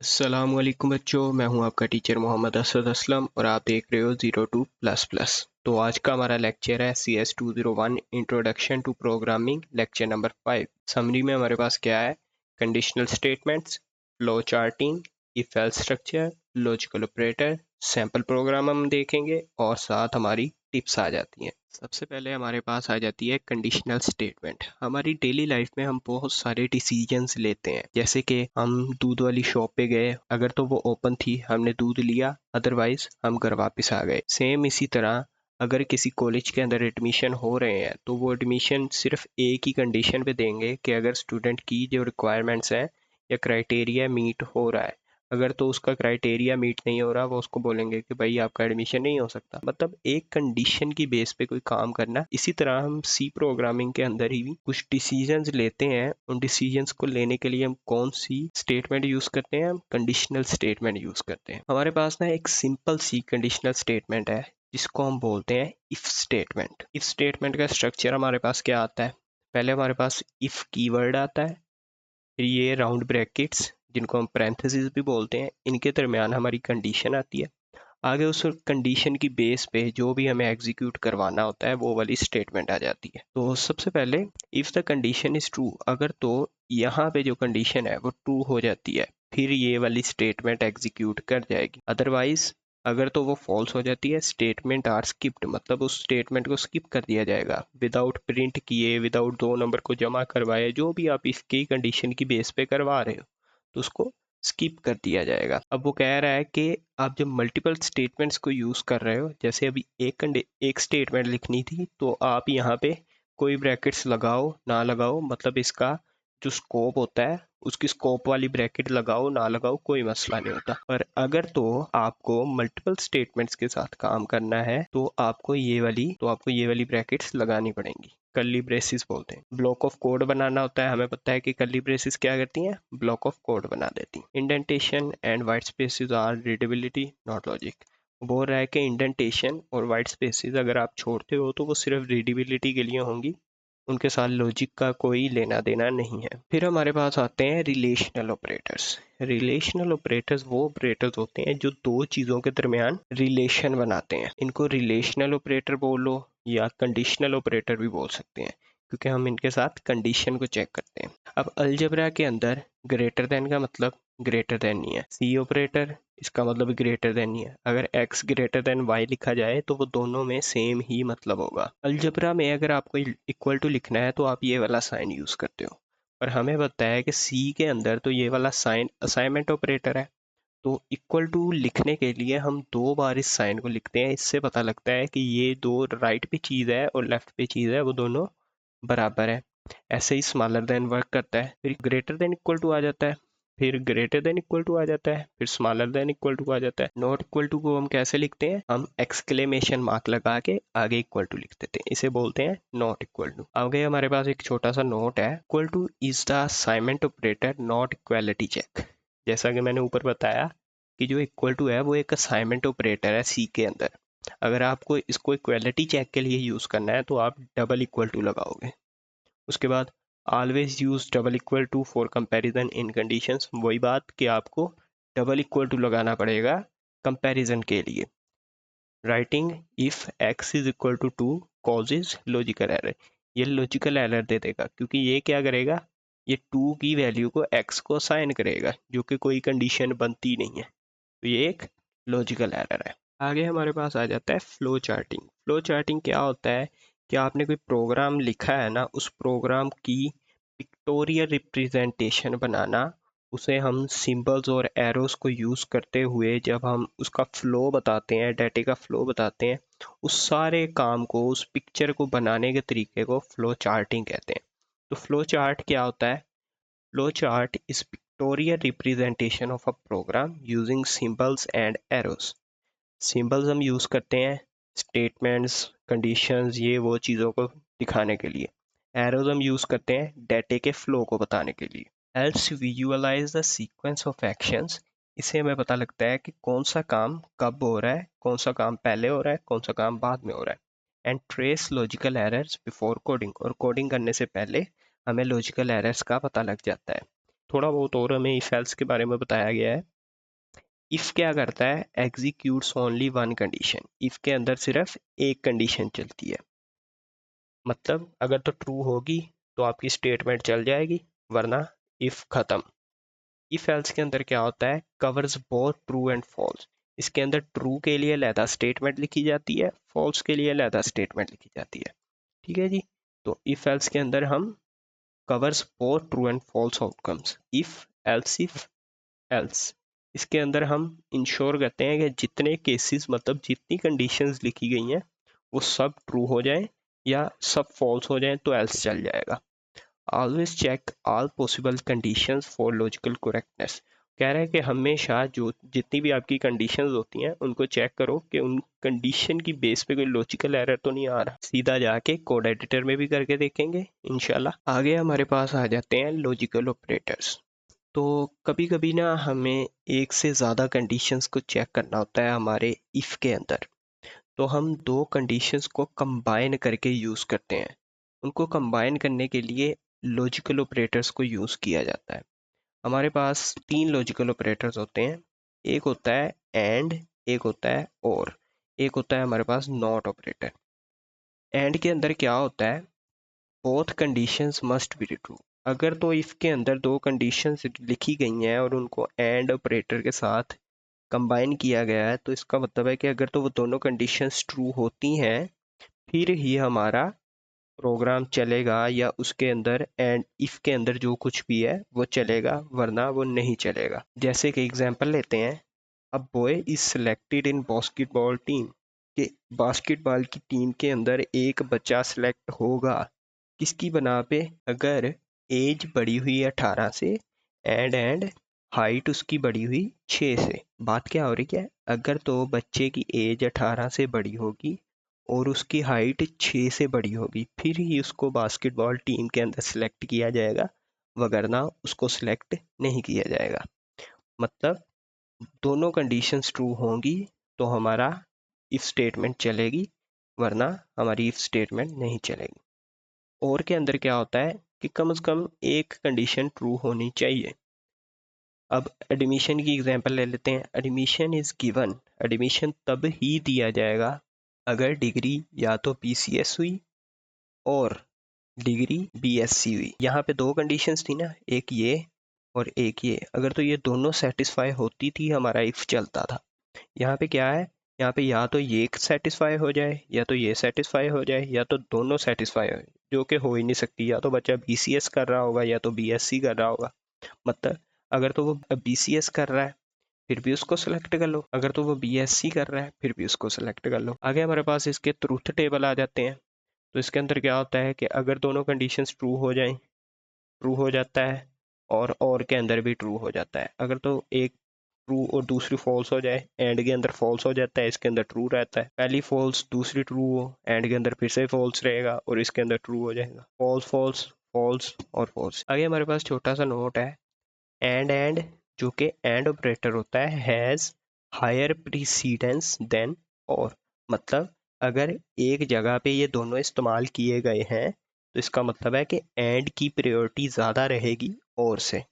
अस्सलामुअलैकुम बच्चों, मैं हूं आपका टीचर मोहम्मद असद असलम और आप देख रहे हो 02++। तो आज का हमारा लेक्चर है CS201 introduction to programming, lecture number 5। Summary में हमारे पास क्या है? Conditional statements, flow charting, if else structure, logical operator, sample program हम देखेंगे और साथ हमारी टिप्स आ जाती हैं। सबसे पहले हमारे पास आ जाती है कंडीशनल स्टेटमेंट। हमारी डेली लाइफ में हम बहुत सारे डिसीजंस लेते हैं, जैसे कि हम दूध वाली शॉप पे गए, अगर तो वो ओपन थी हमने दूध लिया, अदरवाइज हम घर वापस आ गए। सेम इसी तरह अगर किसी कॉलेज के अंदर एडमिशन हो रहे हैं तो वो एडमिशन सिर्फ एक ही कंडीशन पे देंगे कि अगर स्टूडेंट की जो रिक्वायरमेंट्स हैं या क्राइटेरिया मीट हो रहा है। अगर तो उसका क्राइटेरिया मीट नहीं हो रहा, वो उसको बोलेंगे कि भाई आपका एडमिशन नहीं हो सकता। मतलब एक कंडीशन की बेस पे कोई काम करना। इसी तरह हम सी प्रोग्रामिंग के अंदर ही भी कुछ डिसीजंस लेते हैं। उन डिसीजंस को लेने के लिए हम कौन सी स्टेटमेंट यूज करते हैं? हम कंडीशनल स्टेटमेंट यूज करते हैं। हमारे पास ना एक सिंपल सी कंडीशनल स्टेटमेंट है जिसको हम बोलते हैं इफ स्टेटमेंट। इफ स्टेटमेंट का स्ट्रक्चर हमारे पास क्या आता है? पहले हमारे पास इफ कीवर्ड आता है, फिर ये राउंड ब्रैकेट्स जिनको हम पैरेंथेसिस भी बोलते हैं, इनके दरमियान हमारी कंडीशन आती है। आगे उस कंडीशन की बेस पे जो भी हमें एग्जीक्यूट करवाना होता है वो वाली स्टेटमेंट आ जाती है। तो सबसे पहले if the condition is true, अगर तो यहाँ पे जो कंडीशन है वो ट्रू हो जाती है, फिर ये वाली स्टेटमेंट एग्जीक्यूट कर जाएगी। अदरवाइज अगर तो वो फॉल्स हो जाती है, स्टेटमेंट आर स्किप्ड, मतलब उस स्टेटमेंट को स्किप कर दिया जाएगा विदाउट प्रिंट किए, विदाउट दो नंबर को जमा करवाए, जो भी आप इसकी कंडीशन की बेस पे करवा रहे हो तो उसको स्किप कर दिया जाएगा। अब वो कह रहा है कि आप जब मल्टीपल स्टेटमेंट्स को यूज़ कर रहे हो, जैसे अभी एक स्टेटमेंट लिखनी थी तो आप यहाँ पे कोई ब्रैकेट्स लगाओ ना लगाओ, मतलब इसका जो स्कोप होता है उसकी स्कोप वाली ब्रैकेट लगाओ ना लगाओ कोई मसला नहीं होता। पर अगर तो आपको मल्टीपल स्टेटमेंट्स के साथ काम करना है तो आपको ये वाली ब्रैकेट्स लगानी पड़ेंगी। कर्ली ब्रेसिस बोलते हैं। ब्लॉक ऑफ कोड बनाना होता है, हमें पता है कि कर्ली ब्रेसिस क्या करती हैं? ब्लॉक ऑफ कोड बना देती हैं। Indentation and white spaces are readability not logic. बोल रहा है कि इंडेंटेशन और वाइट स्पेसिस अगर आप छोड़ते हो तो वो सिर्फ रीडेबिलिटी के लिए होंगी, उनके साथ लॉजिक का कोई लेना देना नहीं है। फिर हमारे पास आते हैं रिलेशनल ऑपरेटर्स। रिलेशनल ऑपरेटर्स वो ऑपरेटर्स होते हैं जो दो चीज़ों के दरमियान रिलेशन बनाते हैं। इनको रिलेशनल ऑपरेटर बोलो या कंडीशनल ऑपरेटर भी बोल सकते हैं, क्योंकि हम इनके साथ कंडीशन को चेक करते हैं। अब अलजेब्रा के अंदर ग्रेटर देन का मतलब ग्रेटर देन नहीं है, सी ऑपरेटर इसका मतलब ग्रेटर देन नहीं है। अगर x ग्रेटर देन y लिखा जाए तो वो दोनों में सेम ही मतलब होगा। अलजेब्रा में अगर आपको इक्वल टू लिखना है तो आप ये वाला साइन यूज करते हो, पर हमें पता है कि सी के अंदर तो ये वाला साइन असाइनमेंट ऑपरेटर है। तो इक्वल टू लिखने के लिए हम दो बार इस साइन को लिखते हैं। इससे पता लगता है कि ये दो राइट पे चीज़ है और लेफ्ट पे चीज़ है, वो दोनों बराबर है। ऐसे ही स्मॉलर देन वर्क करता है, फिर ग्रेटर देन इक्वल टू आ जाता है, फिर ग्रेटर देन इक्वल टू आ जाता है, फिर स्मॉलर देन इक्वल टू आ जाता है। नॉट इक्वल टू को हम कैसे लिखते हैं? हम एक्सक्लेमेशन मार्क लगा के आगे इक्वल टू लिख देते हैं, इसे बोलते हैं नॉट इक्वल टू। आगे हमारे पास एक छोटा सा नोट है, equal to is the assignment operator not equality check. जैसा कि मैंने ऊपर बताया कि जो इक्वल टू है वो एक असाइनमेंट ऑपरेटर है सी के अंदर। अगर आपको इसको इक्वालिटी चेक के लिए यूज़ करना है तो आप डबल इक्वल टू लगाओगे। उसके बाद always use double equal to for comparison in conditions. वही बात कि आपको डबल इक्वल टू लगाना पड़ेगा कंपैरिजन के लिए। Writing if x is equal to 2 causes logical error. ये लॉजिकल एरर दे देगा, क्योंकि ये क्या करेगा? ये 2 की वैल्यू को x को असाइन करेगा, जो कि कोई कंडीशन बनती नहीं है, तो ये एक लॉजिकल एरर है। आगे हमारे पास आ जाता है फ्लो चार्टिंग। फ्लो चार्टिंग क्या होता है कि आपने कोई प्रोग्राम लिखा है ना, उस प्रोग्राम की पिक्टोरियल रिप्रेजेंटेशन बनाना, उसे हम सिंबल्स और एरोस को यूज़ करते हुए जब हम उसका फ्लो बताते हैं, डाटे का फ्लो बताते हैं, उस सारे काम को, उस पिक्चर को बनाने के तरीके को फ्लो चार्टिंग कहते हैं। तो फ्लो चार्ट क्या होता है? Flow chart is pictorial representation of a program using symbols and arrows. Symbols हम यूज़ करते हैं स्टेटमेंट्स, कंडीशंस, ये वो चीज़ों को दिखाने के लिए। एरोज हम यूज़ करते हैं डाटे के फ्लो को बताने के लिए। Helps visualise the sequence of actions. इससे हमें पता लगता है कि कौन सा काम कब हो रहा है, कौन सा काम पहले हो रहा है, कौन सा काम बाद में हो रहा है। And trace logical errors before coding. और कोडिंग करने से पहले हमें लॉजिकल एरर्स का पता लग जाता है। थोड़ा बहुत और हमें इफ एल्स के बारे में बताया गया है, इफ क्या करता है, executes only one condition, if के अंदर सिर्फ एक कंडीशन चलती है, मतलब अगर तो ट्रू होगी तो आपकी स्टेटमेंट चल जाएगी, वरना इफ खत्म। इफ एल्स के अंदर क्या होता है, covers both true and false, इसके अंदर ट्रू के लिए अलहदा स्टेटमेंट लिखी जाती है, फॉल्स के लिए अलहदा स्टेटमेंट लिखी जाती है। ठीक है जी। तो इफ एल्स के अंदर हम covers both true and false outcomes, if else. इसके अंदर हम इंश्योर करते हैं कि जितने केसेस, मतलब जितनी कंडीशंस लिखी गई हैं वो सब ट्रू हो जाएं या सब फॉल्स हो जाएं तो एल्स चल जाएगा। Always check all possible conditions for logical correctness, कह रहा है कि हमेशा जो जितनी भी आपकी कंडीशंस होती हैं उनको चेक करो कि उन कंडीशन की बेस पे कोई लॉजिकल एरर तो नहीं आ रहा। सीधा जाके कोड एडिटर में भी करके देखेंगे इंशाल्लाह। आगे हमारे पास आ जाते हैं लॉजिकल ऑपरेटर्स। तो कभी कभी ना हमें एक से ज़्यादा कंडीशंस को चेक करना होता है हमारे इफ़ के अंदर, तो हम दो कंडीशंस को कंबाइन करके यूज़ करते हैं। उनको कंबाइन करने के लिए लॉजिकल ऑपरेटर्स को यूज़ किया जाता है। हमारे पास तीन लॉजिकल ऑपरेटर्स होते हैं, एक होता है एंड, एक होता है और, एक होता है हमारे पास नॉट ऑपरेटर। एंड के अंदर क्या होता है, both conditions must be true. अगर तो इफ के अंदर दो कंडीशंस लिखी गई हैं और उनको एंड ऑपरेटर के साथ कंबाइन किया गया है, तो इसका मतलब है कि अगर तो वो दोनों कंडीशंस ट्रू होती हैं फिर ही हमारा प्रोग्राम चलेगा, या उसके अंदर एंड इफ के अंदर जो कुछ भी है वो चलेगा, वरना वो नहीं चलेगा। जैसे कि एग्जांपल लेते हैं, a boy is selected in basketball team, कि बास्केटबॉल की टीम के अंदर एक बच्चा सिलेक्ट होगा, किसकी बना पे, अगर एज बढ़ी हुई है 18 से एंड हाइट उसकी बढ़ी हुई 6 से। बात क्या हो रही है, अगर तो बच्चे की एज 18 से बड़ी होगी और उसकी हाइट 6 से बड़ी होगी फिर ही उसको बास्केटबॉल टीम के अंदर सेलेक्ट किया जाएगा, वगरना उसको सिलेक्ट नहीं किया जाएगा। मतलब दोनों कंडीशंस ट्रू होंगी तो हमारा इफ स्टेटमेंट चलेगी, वरना हमारी इफ स्टेटमेंट नहीं चलेगी। और के अंदर क्या होता है कि कम से कम एक कंडीशन ट्रू होनी चाहिए। अब एडमिशन की एग्जांपल ले लेते हैं। एडमिशन इज गिवन, एडमिशन तब ही दिया जाएगा अगर डिग्री या तो BCS हुई और डिग्री BSc हुई। यहाँ पे दो कंडीशंस थी ना, एक ये और एक ये, अगर तो ये दोनों सेटिस्फाई होती थी हमारा इफ चलता था। यहाँ पे क्या है, यहाँ पे या तो ये सेटिस्फाई हो जाए या तो ये सेटिस्फाई हो जाए या तो दोनों सेटिस्फाई हो, जो कि हो ही नहीं सकती। या तो बच्चा BCS कर रहा होगा या तो BSc कर रहा होगा। मतलब अगर तो वो BCS कर रहा है फिर भी उसको सेलेक्ट कर लो, अगर तो वो BSc कर रहा है फिर भी उसको सेलेक्ट कर लो। आगे हमारे पास इसके ट्रूथ टेबल आ जाते हैं। तो इसके अंदर क्या होता है कि अगर दोनों कंडीशंस ट्रू हो जाएं, ट्रू हो जाता है, और के अंदर भी ट्रू हो जाता है। अगर तो एक ट्रू और दूसरी फॉल्स हो जाए, एंड के अंदर फॉल्स हो जाता है, इसके अंदर ट्रू रहता है। पहली फॉल्स दूसरी ट्रू हो, एंड के अंदर फिर से फॉल्स रहेगा और इसके अंदर ट्रू हो जाएगा। फॉल्स फॉल्स फॉल्स और फॉल्स। आगे हमारे पास छोटा सा नोट है, एंड जो कि एंड ऑपरेटर होता है हैज़ हायर प्रीसीडेंस देन और, मतलब अगर एक जगह पे ये दोनों इस्तेमाल किए गए हैं तो इसका मतलब है कि एंड की प्रायोरिटी ज़्यादा रहेगी और से।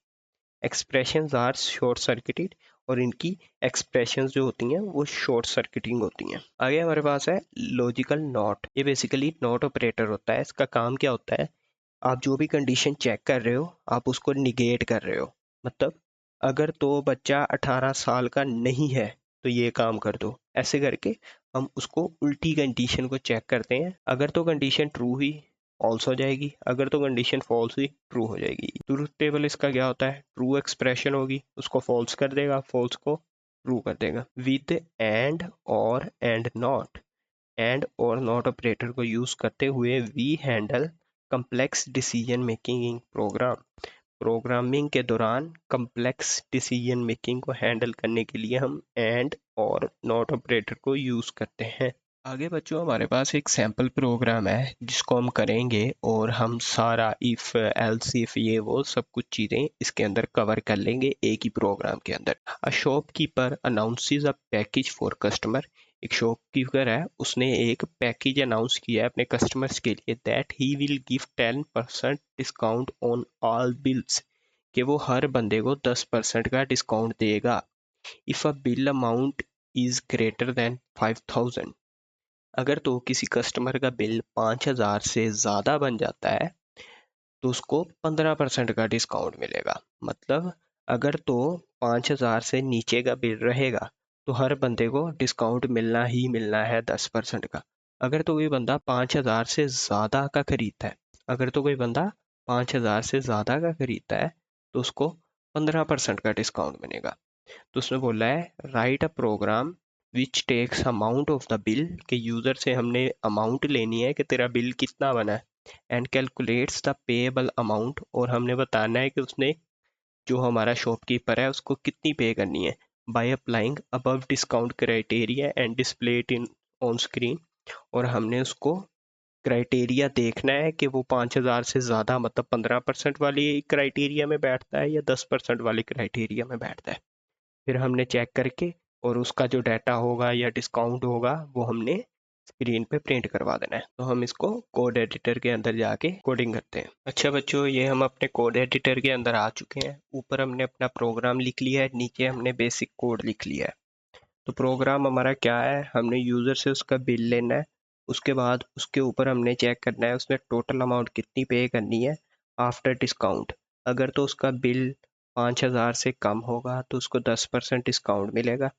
एक्सप्रेशंस आर शॉर्ट सर्किटेड, और इनकी एक्सप्रेशंस जो होती हैं वो शॉर्ट सर्किटिंग होती हैं। आगे हमारे पास है लॉजिकल नॉट। ये बेसिकली नॉट ऑपरेटर होता है। इसका काम क्या होता है, आप जो भी कंडीशन चेक कर रहे हो आप उसको निगेट कर रहे हो। मतलब अगर तो बच्चा 18 साल का नहीं है तो ये काम कर दो, ऐसे करके हम उसको उल्टी कंडीशन को चेक करते हैं। अगर तो कंडीशन ट्रू हुई फॉल्स हो जाएगी, अगर तो कंडीशन फॉल्स हुई ट्रू हो जाएगी। ट्रूथ टेबल इसका क्या होता है, ट्रू एक्सप्रेशन होगी उसको फॉल्स कर देगा, फॉल्स को ट्रू कर देगा। विद एंड और एंड नॉट, एंड और नॉट ऑपरेटर को यूज करते हुए we handle complex decision making in program. Programming के दौरान कम्प्लेक्स डिसीजन मेकिंग को हैंडल करने के लिए हम एंड और नॉट ऑपरेटर को यूज करते हैं। आगे बच्चों हमारे पास एक सैम्पल प्रोग्राम है जिसको हम करेंगे और हम सारा इफ एल्स इफ ये वो सब कुछ चीज़ें इसके अंदर कवर कर लेंगे एक ही प्रोग्राम के अंदर। A shopkeeper announces a package for customer, एक शॉपकीपर है उसने एक पैकेज अनाउंस किया है अपने कस्टमर्स के लिए, that he will give 10% discount on all bills, कि वो हर बंदे को 10% का डिस्काउंट देगा if a bill amount is greater than 5000, अगर तो किसी कस्टमर का बिल 5000 से ज़्यादा बन जाता है तो उसको 15% का डिस्काउंट मिलेगा। मतलब अगर तो 5000 से नीचे का बिल रहेगा तो हर बंदे को डिस्काउंट मिलना ही मिलना है 10% का। अगर तो कोई बंदा 5000 से ज़्यादा का खरीदता है अगर तो कोई बंदा 5000 से ज़्यादा का खरीदता है तो उसको 15% का डिस्काउंट मिलेगा। तो उसमें बोला है write a program which takes amount of the bill, के यूज़र से हमने अमाउंट लेनी है कि तेरा बिल कितना बना है, and calculates the payable amount, और हमने बताना है कि उसने जो हमारा शॉपकीपर है उसको कितनी पे करनी है, by applying above discount criteria and display it in on screen. और हमने उसको क्राइटेरिया देखना है कि वो 5000 से ज़्यादा मतलब 15% वाली क्राइटेरिया में बैठता है या 10% वाली क्राइटेरिया में बैठता है। फिर हमने चेक करके और उसका जो डाटा होगा या डिस्काउंट होगा वो हमने स्क्रीन पे प्रिंट करवा देना है। तो हम इसको कोड एडिटर के अंदर जाके कोडिंग करते हैं। अच्छा बच्चों, ये हम अपने कोड एडिटर के अंदर आ चुके हैं। ऊपर हमने अपना प्रोग्राम लिख लिया है, नीचे हमने बेसिक कोड लिख लिया है। तो प्रोग्राम हमारा क्या है, हमने यूज़र से उसका बिल लेना है, उसके बाद उसके ऊपर हमने चेक करना है उसने टोटल अमाउंट कितनी पे करनी है आफ्टर डिस्काउंट। अगर तो उसका बिल 5000 से कम होगा तो उसको 10% डिस्काउंट मिलेगा।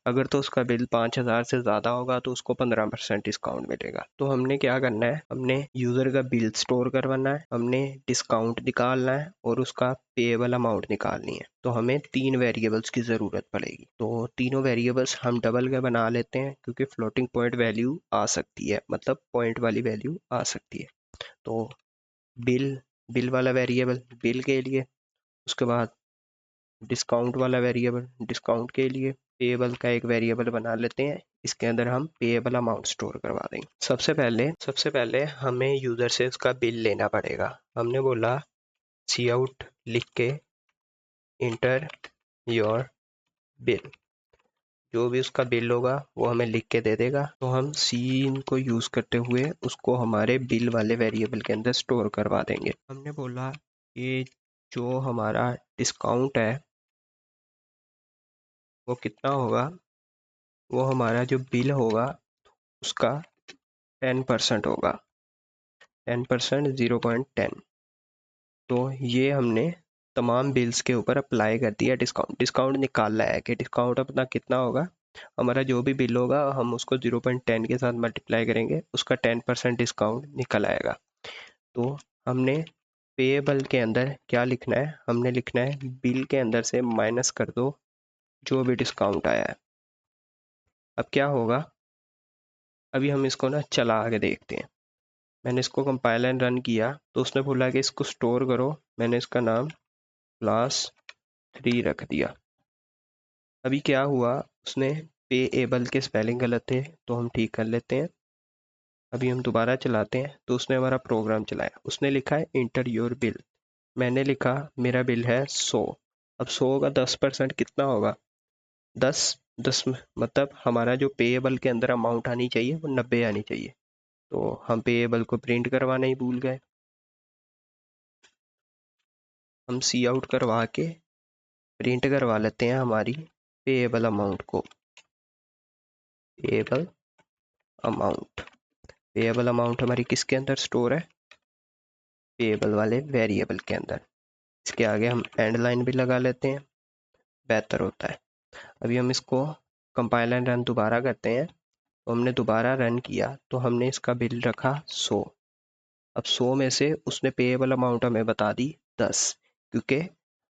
अगर तो उसका बिल 5000 से ज़्यादा होगा तो उसको 15% डिस्काउंट मिलेगा। तो हमने क्या करना है, हमने यूज़र का बिल स्टोर करवाना है, हमने डिस्काउंट निकालना है और उसका पेएबल अमाउंट निकालनी है। तो हमें 3 वेरिएबल्स की ज़रूरत पड़ेगी। तो तीनों वेरिएबल्स हम डबल के बना लेते हैं क्योंकि फ्लोटिंग पॉइंट वैल्यू आ सकती है, मतलब पॉइंट वाली वैल्यू आ सकती है। तो बिल बिल वाला वेरिएबल बिल के लिए, उसके बाद डिस्काउंट वाला वेरिएबल डिस्काउंट के लिए, पेएबल का एक वेरिएबल बना लेते हैं, इसके अंदर हम पेएबल अमाउंट स्टोर करवा देंगे। सबसे पहले हमें यूज़र से उसका बिल लेना पड़ेगा। हमने बोला सी आउट लिख के इंटर योर बिल, जो भी उसका बिल होगा वो हमें लिख के दे देगा। तो हम सीन को यूज़ करते हुए उसको हमारे बिल वाले वेरिएबल के अंदर स्टोर करवा देंगे। हमने बोला कि जो हमारा डिस्काउंट है वो कितना होगा, वो हमारा जो बिल होगा उसका 10% होगा, 10% 0.10। तो ये हमने तमाम बिल्स के ऊपर अप्लाई कर दिया। डिस्काउंट निकाला है कि डिस्काउंट अपना कितना होगा, हमारा जो भी बिल होगा हम उसको 0.10 के साथ मल्टीप्लाई करेंगे, उसका 10% डिस्काउंट निकल आएगा। तो हमने पेएबल के अंदर क्या लिखना है, हमने लिखना है बिल के अंदर से माइनस कर दो जो भी डिस्काउंट आया है। अब क्या होगा, अभी हम इसको ना चला के देखते हैं। मैंने इसको कंपाइल एंड रन किया तो उसने बोला कि इसको स्टोर करो। मैंने इसका नाम क्लास 3 रख दिया। अभी क्या हुआ, उसने पेएबल के स्पेलिंग गलत थे तो हम ठीक कर लेते हैं। अभी हम दोबारा चलाते हैं तो उसने हमारा प्रोग्राम चलाया। उसने लिखा है इंटर योर बिल, मैंने लिखा मेरा बिल है 100। अब 100 का 10% कितना होगा, 10 10 मतलब हमारा जो पेएबल के अंदर अमाउंट आनी चाहिए वो 90 आनी चाहिए। तो हम पेएबल को प्रिंट करवाना ही भूल गए। हम सी आउट करवा के प्रिंट करवा लेते हैं हमारी पेएबल अमाउंट को। पेएबल अमाउंट पेएबल अमाउंट हमारी किसके अंदर स्टोर है, पेएबल वाले वेरिएबल के अंदर। इसके आगे हम एंड लाइन भी लगा लेते हैं, बेहतर होता है। अभी हम इसको कंपाइल एंड रन दोबारा करते हैं। तो हमने दोबारा रन किया तो हमने इसका बिल रखा 100। अब 100 में से उसने पेएबल अमाउंट हमें बता दी 10, क्योंकि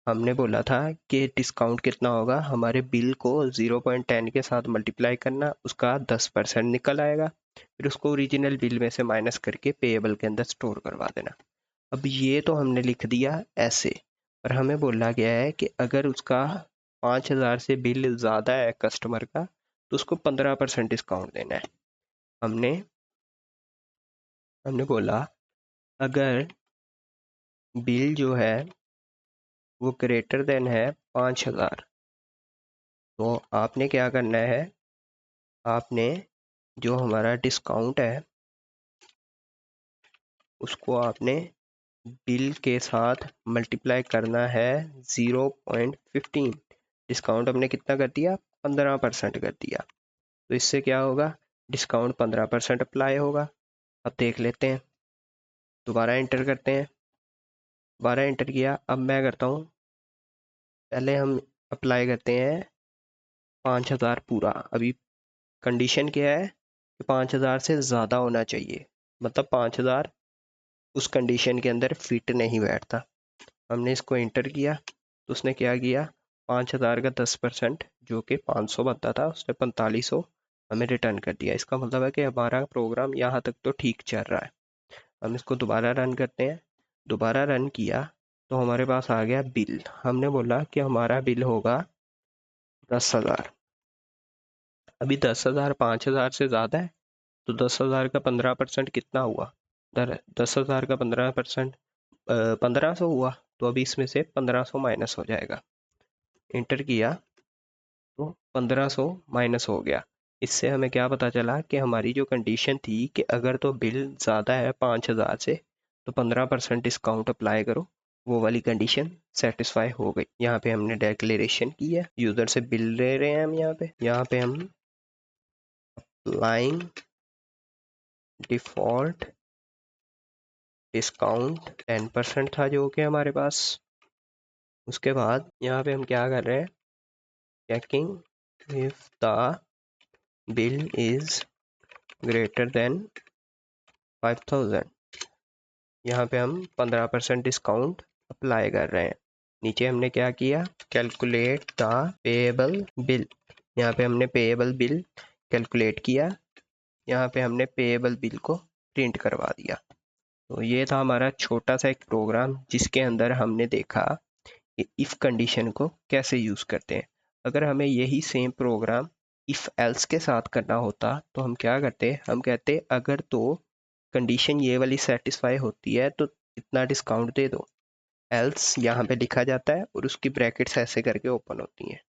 हमने बोला था कि डिस्काउंट कितना होगा, हमारे बिल को 0.10 के साथ मल्टीप्लाई करना, उसका 10% निकल आएगा, फिर उसको ओरिजिनल बिल में से माइनस करके पेएबल के अंदर स्टोर करवा देना। अब ये तो हमने लिख दिया ऐसे, पर हमें बोला गया है कि अगर उसका 5000 से बिल ज़्यादा है कस्टमर का तो उसको 15% डिस्काउंट देना है। हमने हमने बोला अगर बिल जो है वो ग्रेटर देन है 5000, तो आपने क्या करना है, आपने जो हमारा डिस्काउंट है उसको आपने बिल के साथ मल्टीप्लाई करना है 0.15। डिस्काउंट हमने कितना कर दिया, 15% कर दिया। तो इससे क्या होगा, डिस्काउंट 15% अप्लाई होगा। अब देख लेते हैं, दोबारा एंटर करते हैं, दोबारा एंटर किया। अब मैं करता हूँ, पहले हम अप्लाई करते हैं 5000 पूरा। अभी कंडीशन क्या है कि 5000 से ज़्यादा होना चाहिए, मतलब 5000 उस कंडीशन के अंदर फिट नहीं बैठता। हमने इसको एंटर किया तो उसने क्या किया, 5000 का 10% जो कि 500 बनता था, उसने 4500 हमें रिटर्न कर दिया। इसका मतलब है कि हमारा प्रोग्राम यहाँ तक तो ठीक चल रहा है। हम इसको दोबारा रन करते हैं। दोबारा रन किया तो हमारे पास आ गया बिल। हमने बोला कि हमारा बिल होगा 10,000। अभी 10,000 5,000 से ज़्यादा है, तो 10,000 का 15% कितना हुआ, 10,000 का 15% 1500 हुआ। तो अभी इसमें से 1500 माइनस हो जाएगा। इंटर किया तो 1500 माइनस हो गया। इससे हमें क्या पता चला कि हमारी जो कंडीशन थी कि अगर तो बिल ज़्यादा है 5,000 से तो 15% डिस्काउंट अप्लाई करो, वो वाली कंडीशन सेटिस्फाई हो गई। यहाँ पे हमने डेक्लेरेशन की है, यूज़र से बिल ले रहे हैं हम। यहाँ पे हम अप्लाइंग डिफ़ॉल्ट डिस्काउंट 10% था जो कि हमारे पास। उसके बाद यहाँ पे हम क्या कर रहे हैं, checking if the bill is greater than 5000। यहाँ पे हम 15% डिस्काउंट अप्लाई कर रहे हैं। नीचे हमने क्या किया, कैलकुलेट द पेएबल बिल। यहाँ पे हमने पेएबल बिल कैलकुलेट किया। यहाँ पे हमने पेएबल बिल को प्रिंट करवा दिया। तो ये था हमारा छोटा सा एक प्रोग्राम जिसके अंदर हमने देखा कि इफ़ कंडीशन को कैसे यूज़ करते हैं। अगर हमें यही सेम प्रोग्राम इफ़ एल्स के साथ करना होता तो हम क्या करते, हम कहते अगर तो कंडीशन ये वाली सेटिस्फाई होती है तो इतना डिस्काउंट दे दो। एल्स यहाँ पे लिखा जाता है और उसकी ब्रैकेट्स ऐसे करके ओपन होती हैं।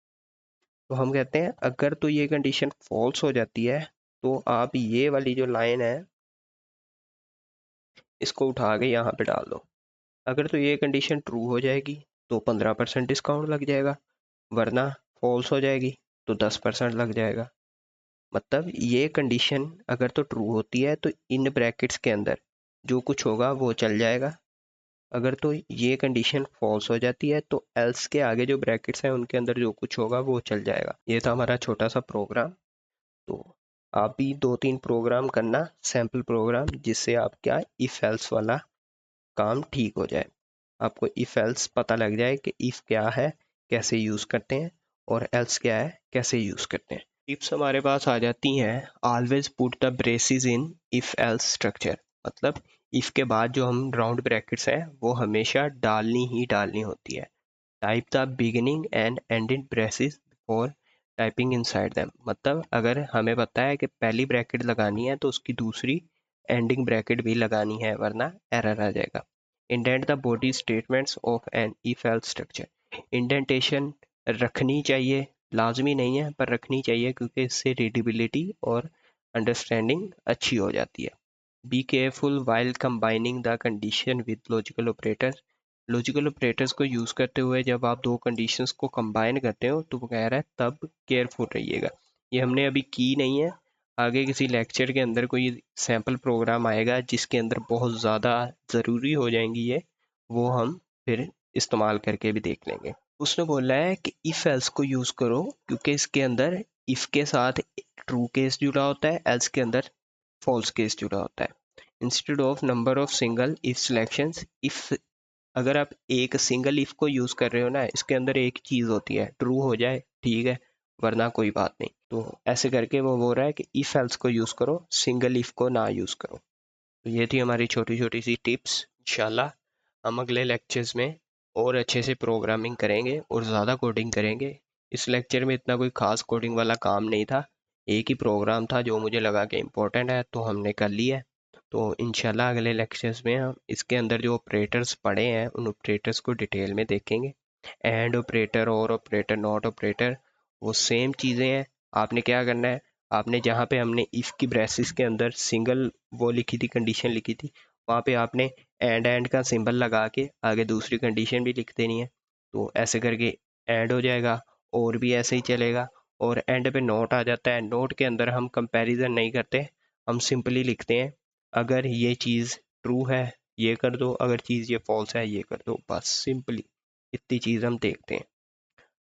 तो हम कहते हैं अगर तो ये कंडीशन फॉल्स हो जाती है तो आप ये वाली जो लाइन है इसको उठा के यहाँ पे डाल दो। अगर तो ये कंडीशन ट्रू हो जाएगी तो 15% डिस्काउंट लग जाएगा, वरना फॉल्स हो जाएगी तो 10% लग जाएगा। मतलब ये कंडीशन अगर तो ट्रू होती है तो इन ब्रैकेट्स के अंदर जो कुछ होगा वो चल जाएगा। अगर तो ये कंडीशन फॉल्स हो जाती है तो एल्स के आगे जो ब्रैकेट्स हैं उनके अंदर जो कुछ होगा वो चल जाएगा। ये था हमारा छोटा सा प्रोग्राम। तो आप भी 2-3 प्रोग्राम करना, सैम्पल प्रोग्राम, जिससे आप क्या इफ एल्स वाला काम ठीक हो जाए। आपको इफ एल्स पता लग जाए कि इफ क्या है, कैसे यूज़ करते हैं, और एल्स क्या है, कैसे यूज़ करते हैं। टिप्स हमारे पास आ जाती हैं, always put the braces in if else structure. मतलब इफ के बाद जो हम राउंड ब्रैकेट्स हैं वो हमेशा डालनी ही डालनी होती है। Type the beginning and ending braces before typing inside them. मतलब अगर हमें पता है कि पहली ब्रैकेट लगानी है तो उसकी दूसरी एंडिंग ब्रैकेट भी लगानी है, वरना एरर आ जाएगा। Indent the body statements of an if else structure. Indentation रखनी चाहिए, लाजमी नहीं है पर रखनी चाहिए, क्योंकि इससे रीडेबिलिटी और अंडरस्टैंडिंग अच्छी हो जाती है। Be careful while combining the condition with logical operators. Logical operators को यूज़ करते हुए जब आप दो कंडीशंस को कंबाइन करते हो तो वो कह रहा है तब केयरफुल रहिएगा। ये हमने अभी की नहीं है, आगे किसी लेक्चर के अंदर कोई सैम्पल प्रोग्राम आएगा जिसके अंदर बहुत ज़्यादा ज़रूरी हो जाएंगी ये, वो हम फिर इस्तेमाल करके भी देख लेंगे। उसने बोला है कि इफ़ एल्स को यूज़ करो क्योंकि इसके अंदर इफ़ के साथ ट्रू केस जुड़ा होता है, एल्स के अंदर फॉल्स केस जुड़ा होता है। Instead of number of single if selections, if अगर आप एक सिंगल इफ को यूज कर रहे हो ना, इसके अंदर एक चीज होती है, ट्रू हो जाए ठीक है, वरना कोई बात नहीं। तो ऐसे करके वो बोल रहा है कि इफ एल्स को यूज करो, सिंगल इफ को ना यूज करो। तो ये थी हमारी छोटी छोटी सी टिप्स। इंशाल्लाह हम अगले लेक्चर्स में और अच्छे से प्रोग्रामिंग करेंगे और ज़्यादा कोडिंग करेंगे। इस लेक्चर में इतना कोई खास कोडिंग वाला काम नहीं था, एक ही प्रोग्राम था जो मुझे लगा कि इम्पोर्टेंट है तो हमने कर लिया है। तो इंशाल्लाह अगले लेक्चर्स में हम इसके अंदर जो ऑपरेटर्स पढ़े हैं उन ऑपरेटर्स को डिटेल में देखेंगे। एंड ऑपरेटर, और ऑपरेटर, नॉट ऑपरेटर, वो सेम चीज़ें हैं। आपने क्या करना है, आपने जहाँ पे हमने इफ़ की ब्रेसिस के अंदर सिंगल वो लिखी थी, कंडीशन लिखी थी, वहाँ पे आपने एंड का सिंबल लगा के आगे दूसरी कंडीशन भी लिख देनी है। तो ऐसे करके एंड हो जाएगा और भी ऐसे ही चलेगा। और एंड पे नोट आ जाता है, नोट के अंदर हम कंपैरिजन नहीं करते, हम सिंपली लिखते हैं अगर ये चीज़ ट्रू है ये कर दो, अगर चीज़ ये फॉल्स है ये कर दो, बस सिंपली इतनी चीज़ हम देखते हैं।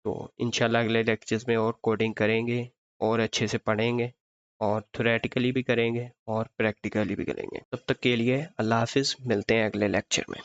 तो इंशाल्लाह अगले लेक्चर्स में और कोडिंग करेंगे और अच्छे से पढ़ेंगे और थ्योरेटिकली भी करेंगे और प्रैक्टिकली भी करेंगे। तब तक के लिए अल्लाह हाफिज़, मिलते हैं अगले लेक्चर में।